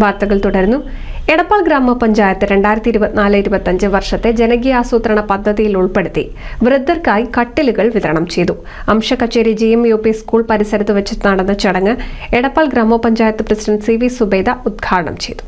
വാർത്തകൾ തുടരുന്നു. എടപ്പാൾ ഗ്രാമപഞ്ചായത്ത് 2024-25 വർഷത്തെ ജനകീയാസൂത്രണ പദ്ധതിയിൽ ഉൾപ്പെടുത്തി വൃദ്ധർക്കായി കട്ടിലുകൾ വിതരണം ചെയ്തു. അംശക്കച്ചേരി GMUP സ്കൂൾ പരിസരത്ത് വെച്ച് നടന്ന ചടങ്ങ് എടപ്പാൾ ഗ്രാമപഞ്ചായത്ത് പ്രസിഡന്റ് CV സുബൈദ ഉദ്ഘാടനം ചെയ്തു.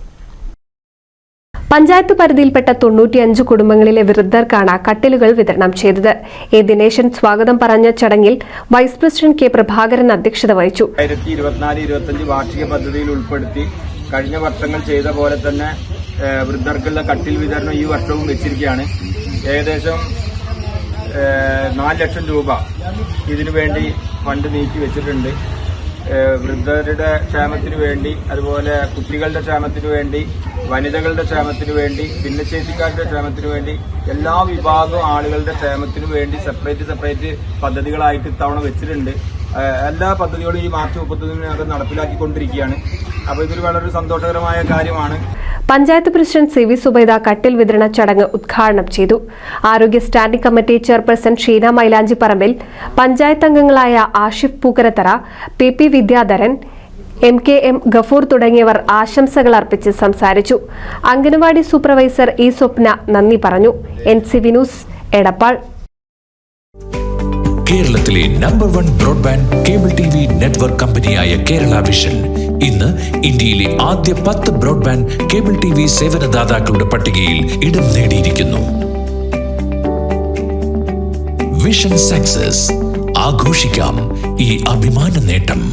പഞ്ചായത്ത് പരിധിയിൽപ്പെട്ട 95 കുടുംബങ്ങളിലെ വൃദ്ധർക്കാണ് കട്ടിലുകൾ വിതരണം ചെയ്തത്. എ ദിനേശൻ സ്വാഗതം പറഞ്ഞ ചടങ്ങിൽ വൈസ് പ്രസിഡന്റ് K പ്രഭാകരൻ അധ്യക്ഷത വഹിച്ചു. 2024-25 വാർഷിക പദ്ധതിയിൽ ഉൾപ്പെടുത്തി കഴിഞ്ഞ വർഷങ്ങൾ ചെയ്ത പോലെ തന്നെ വൃദ്ധർക്കുള്ള കട്ടിൽ വിതരണം ഈ വർഷവും വെച്ചിരിക്കുകയാണ്. ഏകദേശം 4 ലക്ഷം രൂപ ഇതിനുവേണ്ടി ഫണ്ട് നീക്കി വെച്ചിട്ടുണ്ട്. വൃദ്ധരുടെ ക്ഷേമത്തിനു വേണ്ടി, അതുപോലെ കുട്ടികളുടെ ക്ഷേമത്തിനു വേണ്ടി, വനിതകളുടെ ക്ഷേമത്തിനു വേണ്ടി, ഭിന്നശേഷിക്കാരുടെ ക്ഷേമത്തിനു വേണ്ടി, എല്ലാ വിഭാഗം ആളുകളുടെ ക്ഷേമത്തിനു വേണ്ടി സെപ്പറേറ്റ് പദ്ധതികളായിട്ട് ഇത്തവണ വെച്ചിട്ടുണ്ട്. എല്ലാ പദ്ധതികളും ഈ മാർച്ച് 31-നകം നടപ്പിലാക്കിക്കൊണ്ടിരിക്കുകയാണ്. അപ്പോൾ ഇതൊരു വളരെ സന്തോഷകരമായ കാര്യമാണ്. പഞ്ചായത്ത് പ്രസിഡന്റ് CV സുബൈദ കട്ടിൽ വിതരണ ചടങ്ങ് ഉദ്ഘാടനം ചെയ്തു. ആരോഗ്യ സ്റ്റാൻഡിംഗ് കമ്മിറ്റി ചെയർപേഴ്സൺ ഷീന മൈലാഞ്ചി പറമ്പിൽ, പഞ്ചായത്ത് അംഗങ്ങളായ ആഷിഫ് പൂക്കരത്തറ, PP വിദ്യാധരൻ, MKM ഗഫൂർ തുടങ്ങിയവർ ആശംസകൾ അർപ്പിച്ച് സംസാരിച്ചു. അംഗനവാടി സൂപ്പർവൈസർ E സ്വപ്ന നന്ദി പറഞ്ഞു. NCV news, Edappal. കേരളത്തിലെ number 1 broadband cable TV network കമ്പനിയായ കേരള വിഷൻ ഇന്ന് ഇന്ത്യയിലെ ആദ്യ 10 ബ്രോഡ്ബാൻഡ് കേബിൾ TV സേവനദാതാക്കളുടെ പട്ടികയിൽ ഇടം നേടിയിരിക്കുന്നു. വിഷൻ സക്സസ്, ആഘോഷിക്കാം ഈ അഭിമാന നേട്ടം.